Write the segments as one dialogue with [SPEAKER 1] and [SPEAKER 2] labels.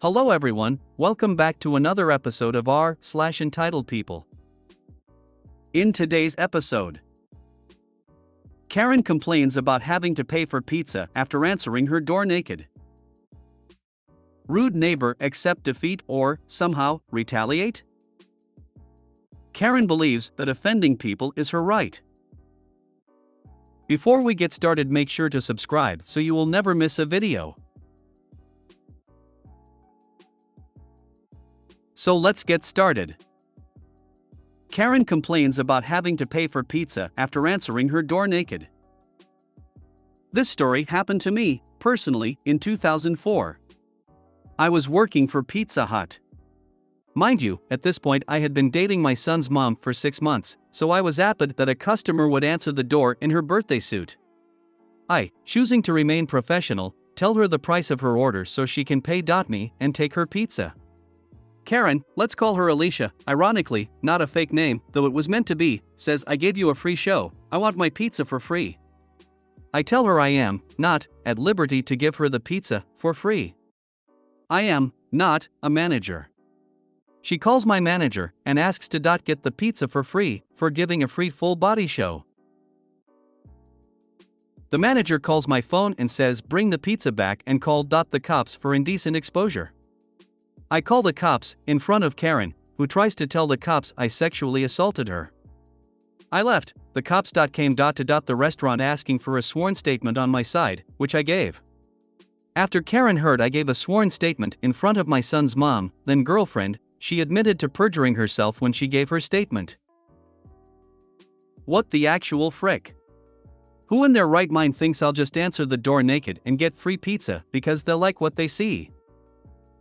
[SPEAKER 1] Hello everyone, welcome back to another episode of r/Entitled People. In today's episode, Karen complains about having to pay for pizza after answering her door naked. Rude neighbor accept defeat or, somehow, retaliate? Karen believes that offending people is her right. Before we get started, make sure to subscribe so you will never miss a video. So let's get started. Karen complains about having to pay for pizza after answering her door naked. This story happened to me, personally, in 2004. I was working for Pizza Hut. Mind you, at this point I had been dating my son's mom for 6 months, so I was apt that a customer would answer the door in her birthday suit. I, choosing to remain professional, tell her the price of her order so she can pay me and take her pizza. Karen, let's call her Alicia, ironically, not a fake name, though it was meant to be, says, "I gave you a free show, I want my pizza for free." I tell her I am not at liberty to give her the pizza for free. I am not a manager. She calls my manager and asks to get the pizza for free for giving a free full body show. The manager calls my phone and says, "Bring the pizza back and call the cops for indecent exposure." I call the cops in front of Karen, who tries to tell the cops I sexually assaulted her. I left. The cops came to the restaurant asking for a sworn statement on my side, which I gave. After Karen heard I gave a sworn statement in front of my son's mom, then girlfriend, she admitted to perjuring herself when she gave her statement. What the actual frick? Who in their right mind thinks I'll just answer the door naked and get free pizza because they'll like what they see?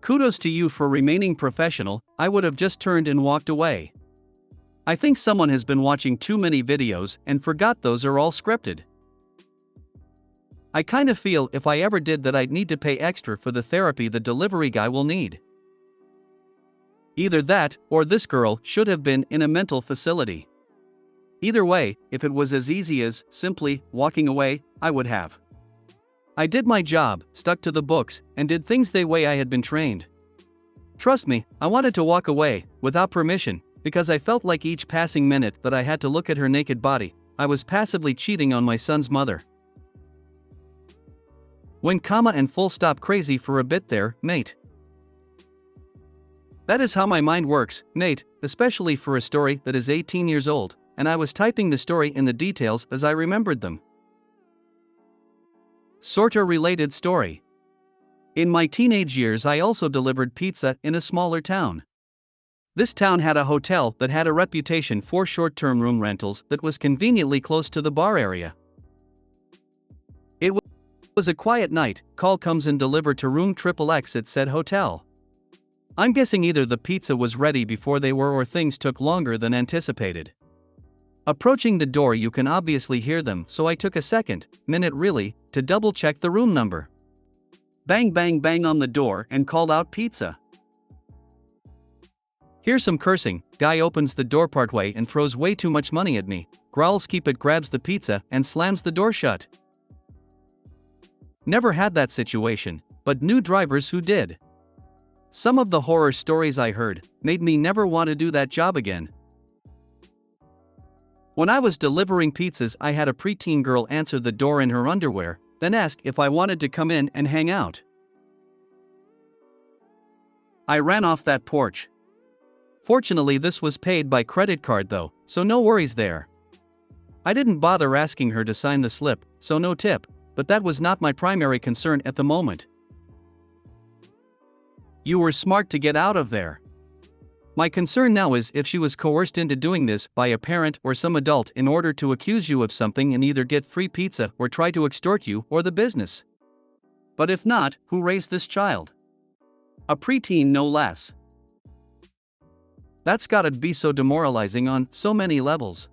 [SPEAKER 1] Kudos to you for remaining professional, I would have just turned and walked away. I think someone has been watching too many videos and forgot those are all scripted. I kinda feel if I ever did that I'd need to pay extra for the therapy the delivery guy will need. Either that, or this girl should have been in a mental facility. Either way, if it was as easy as simply walking away, I would have. I did my job, stuck to the books, and did things the way I had been trained. Trust me, I wanted to walk away, without permission, because I felt like each passing minute that I had to look at her naked body, I was passively cheating on my son's mother. When comma and full stop crazy for a bit there, mate. That is how my mind works, mate, especially for a story that is 18 years old, and I was typing the story in the details as I remembered them. Sorta related story. In my teenage years I also delivered pizza in a smaller town. This town had a hotel that had a reputation for short-term room rentals that was conveniently close to the bar area. It was a quiet night, call comes and delivered to room XXX at said hotel. I'm guessing either the pizza was ready before they were or things took longer than anticipated. Approaching the door you can obviously hear them, so I took a minute really, to double check the room number. Bang bang bang on the door and called out pizza. Here's some cursing, guy opens the door partway and throws way too much money at me, growls keep it, grabs the pizza and slams the door shut. Never had that situation, but knew drivers who did. Some of the horror stories I heard made me never want to do that job again. When I was delivering pizzas I had a preteen girl answer the door in her underwear, then ask if I wanted to come in and hang out. I ran off that porch. Fortunately this was paid by credit card though, so no worries there. I didn't bother asking her to sign the slip, so no tip, but that was not my primary concern at the moment. You were smart to get out of there. My concern now is if she was coerced into doing this by a parent or some adult in order to accuse you of something and either get free pizza or try to extort you or the business. But if not, who raised this child? A preteen no less. That's gotta be so demoralizing on so many levels.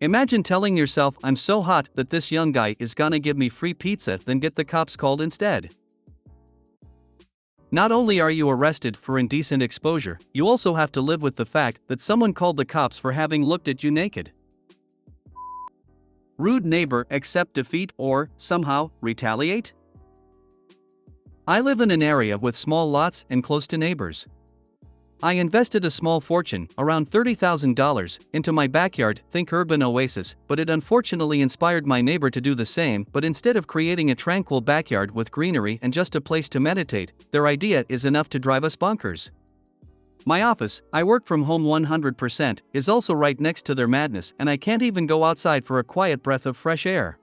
[SPEAKER 1] Imagine telling yourself I'm so hot that this young guy is gonna give me free pizza then get the cops called instead. Not only are you arrested for indecent exposure, you also have to live with the fact that someone called the cops for having looked at you naked. Rude neighbor accept defeat or, somehow, retaliate? I live in an area with small lots and close to neighbors. I invested a small fortune, around $30,000, into my backyard, think urban oasis, but it unfortunately inspired my neighbor to do the same. But instead of creating a tranquil backyard with greenery and just a place to meditate, their idea is enough to drive us bonkers. My office, I work from home 100%, is also right next to their madness, and I can't even go outside for a quiet breath of fresh air.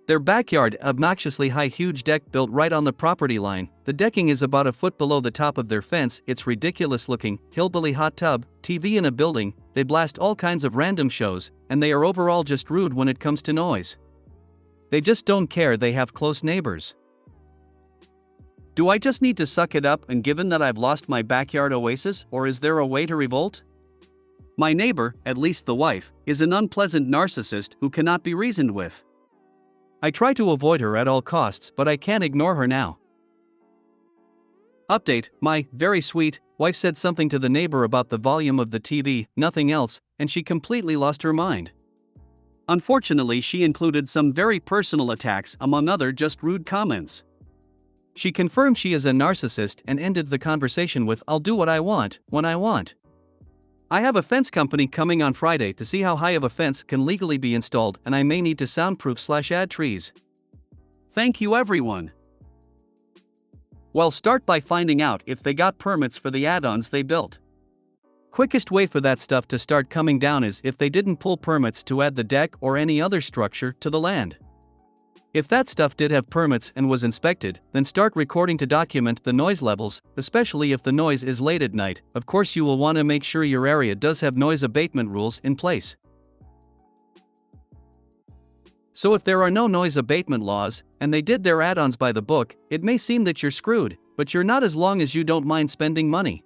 [SPEAKER 1] Their backyard, obnoxiously high, huge deck built right on the property line. The decking is about a foot below the top of their fence. It's ridiculous looking, hillbilly hot tub, TV in a building. They blast all kinds of random shows, and they are overall just rude when it comes to noise. They just don't care. They have close neighbors. Do I just need to suck it up and given that I've lost my backyard oasis, or is there a way to revolt? My neighbor, at least the wife, is an unpleasant narcissist who cannot be reasoned with. I try to avoid her at all costs, but I can't ignore her now. Update: my very sweet wife said something to the neighbor about the volume of the TV, nothing else, and she completely lost her mind. Unfortunately, she included some very personal attacks among other just rude comments. She confirmed she is a narcissist and ended the conversation with, "I'll do what I want, when I want." I have a fence company coming on Friday to see how high of a fence can legally be installed, and I may need to soundproof/add trees. Thank you everyone. Well, start by finding out if they got permits for the add-ons they built. Quickest way for that stuff to start coming down is if they didn't pull permits to add the deck or any other structure to the land. If that stuff did have permits and was inspected, then start recording to document the noise levels, especially if the noise is late at night. Of course, you will want to make sure your area does have noise abatement rules in place. So if there are no noise abatement laws, and they did their add-ons by the book, it may seem that you're screwed, but you're not as long as you don't mind spending money.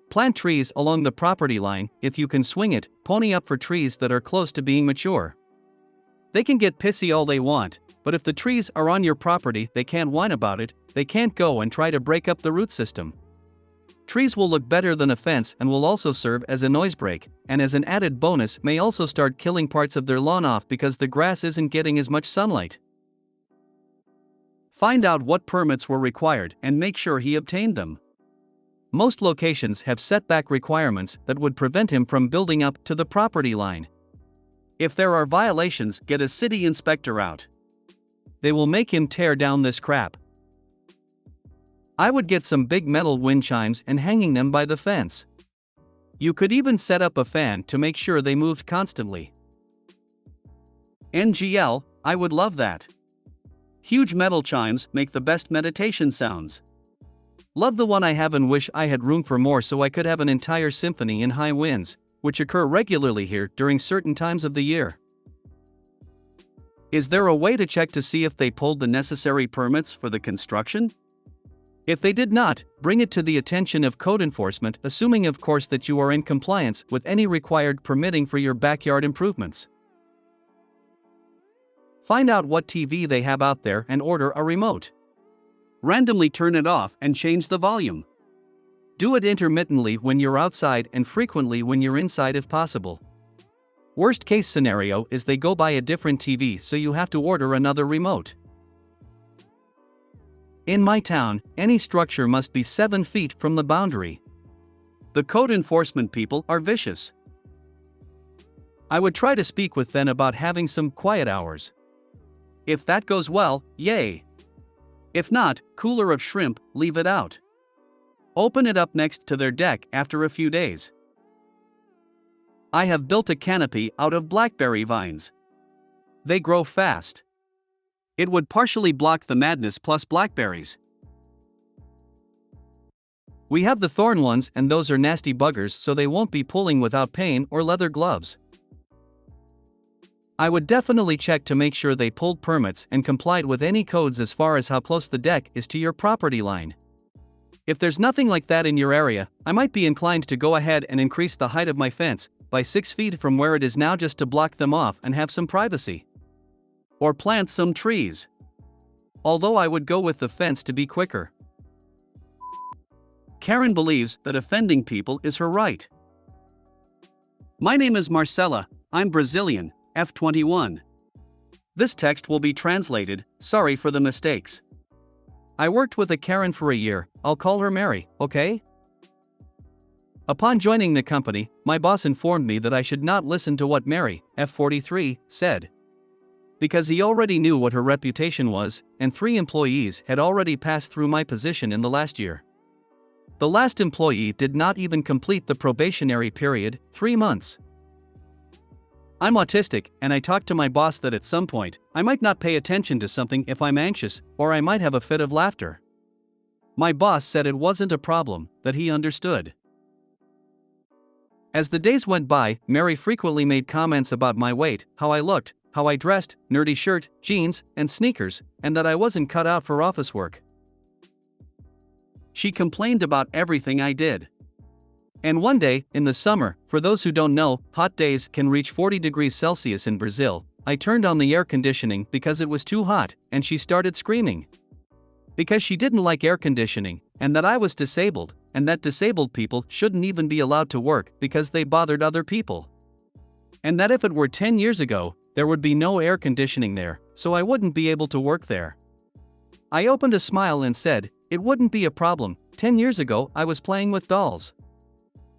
[SPEAKER 1] Plant trees along the property line. If you can swing it, pony up for trees that are close to being mature. They can get pissy all they want, but if the trees are on your property, they can't whine about it. They can't go and try to break up the root system. Trees will look better than a fence and will also serve as a noise break, and as an added bonus may also start killing parts of their lawn off because the grass isn't getting as much sunlight. Find out what permits were required and make sure he obtained them. Most locations have setback requirements that would prevent him from building up to the property line. If there are violations, get a city inspector out. They will make him tear down this crap. I would get some big metal wind chimes and hanging them by the fence. You could even set up a fan to make sure they moved constantly. NGL, I would love that. Huge metal chimes make the best meditation sounds. Love the one I have and wish I had room for more so I could have an entire symphony in high winds, which occur regularly here during certain times of the year. Is there a way to check to see if they pulled the necessary permits for the construction? If they did not, bring it to the attention of code enforcement, assuming of course that you are in compliance with any required permitting for your backyard improvements. Find out what TV they have out there and order a remote. Randomly turn it off and change the volume. Do it intermittently when you're outside and frequently when you're inside if possible. Worst case scenario is they go buy a different TV, so you have to order another remote. In my town, any structure must be 7 feet from the boundary. The code enforcement people are vicious. I would try to speak with them about having some quiet hours. If that goes well, yay. If not, cooler of shrimp, leave it out. Open it up next to their deck after a few days. I have built a canopy out of blackberry vines. They grow fast. It would partially block the madness plus blackberries. We have the thorn ones and those are nasty buggers, so they won't be pulling without pain or leather gloves. I would definitely check to make sure they pulled permits and complied with any codes as far as how close the deck is to your property line. If there's nothing like that in your area, I might be inclined to go ahead and increase the height of my fence by 6 feet from where it is now just to block them off and have some privacy. Or plant some trees. Although I would go with the fence to be quicker. Karen believes that offending people is her right. My name is Marcella, I'm Brazilian, F21. This text will be translated, sorry for the mistakes. I worked with a Karen for a year, I'll call her Mary, okay? Upon joining the company, my boss informed me that I should not listen to what Mary, F43, said. Because he already knew what her reputation was, and 3 employees had already passed through my position in the last year. The last employee did not even complete the probationary period, 3 months. I'm autistic, and I talked to my boss that at some point, I might not pay attention to something if I'm anxious, or I might have a fit of laughter. My boss said it wasn't a problem, that he understood. As the days went by, Mary frequently made comments about my weight, how I looked, how I dressed, nerdy shirt, jeans, and sneakers, and that I wasn't cut out for office work. She complained about everything I did. And one day, in the summer, for those who don't know, hot days can reach 40 degrees Celsius in Brazil, I turned on the air conditioning because it was too hot, and she started screaming. Because she didn't like air conditioning, and that I was disabled, and that disabled people shouldn't even be allowed to work because they bothered other people. And that if it were 10 years ago, there would be no air conditioning there, so I wouldn't be able to work there. I opened a smile and said, it wouldn't be a problem, 10 years ago I was playing with dolls.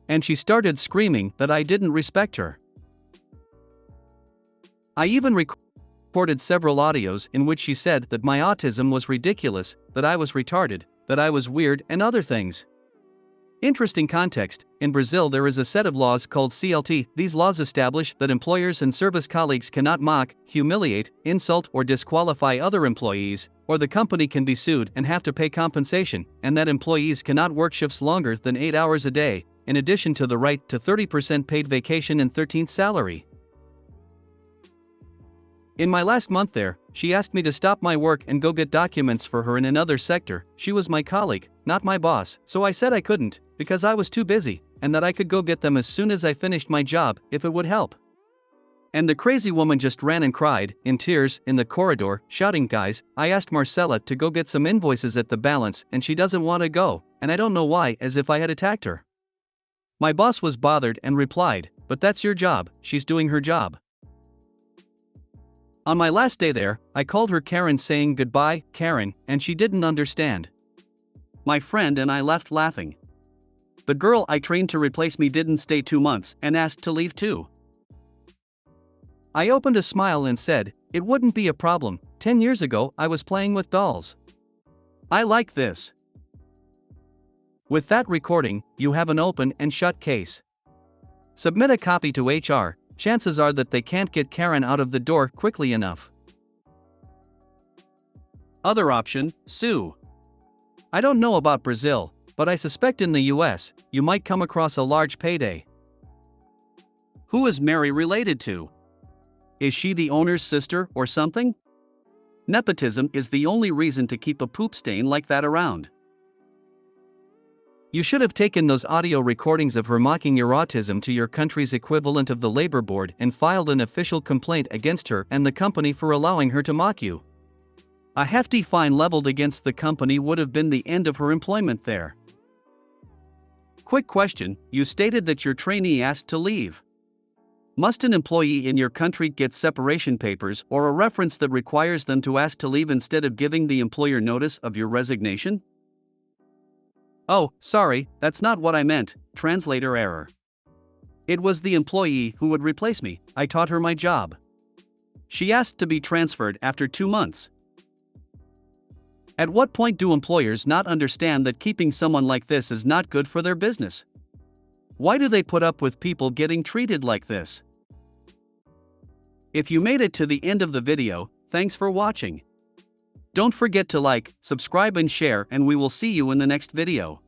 [SPEAKER 1] And she started screaming that I didn't respect her. I even recorded several audios in which she said that my autism was ridiculous, that I was retarded, that I was weird, and other things. Interesting context, in Brazil there is a set of laws called CLT. These laws establish that employers and service colleagues cannot mock, humiliate, insult, or disqualify other employees, or the company can be sued and have to pay compensation, and that employees cannot work shifts longer than 8 hours a day, in addition to the right to 30% paid vacation and 13th salary. In my last month there, she asked me to stop my work and go get documents for her in another sector. She was my colleague, not my boss, so I said I couldn't, because I was too busy, and that I could go get them as soon as I finished my job, if it would help. And the crazy woman just ran and cried, in tears, in the corridor, shouting, guys, I asked Marcella to go get some invoices at the balance and she doesn't want to go, and I don't know why, as if I had attacked her. My boss was bothered and replied, but that's your job, she's doing her job. On my last day there, I called her Karen saying goodbye, Karen, and she didn't understand. My friend and I left laughing. The girl I trained to replace me didn't stay 2 months and asked to leave too. I opened a smile and said, it wouldn't be a problem, 10 years ago I was playing with dolls. I like this. With that recording, you have an open and shut case. Submit a copy to HR. Chances are that they can't get Karen out of the door quickly enough. Other option, sue. I don't know about Brazil, but I suspect in the US, you might come across a large payday. Who is Mary related to? Is she the owner's sister or something? Nepotism is the only reason to keep a poop stain like that around. You should have taken those audio recordings of her mocking your autism to your country's equivalent of the labor board and filed an official complaint against her and the company for allowing her to mock you. A hefty fine leveled against the company would have been the end of her employment there. Quick question, you stated that your trainee asked to leave. Must an employee in your country get separation papers or a reference that requires them to ask to leave instead of giving the employer notice of your resignation? Oh, sorry, that's not what I meant, translator error. It was the employee who would replace me. I taught her my job. She asked to be transferred after 2 months. At what point do employers not understand that keeping someone like this is not good for their business? Why do they put up with people getting treated like this? If you made it to the end of the video, thanks for watching. Don't forget to like, subscribe and share, and we will see you in the next video.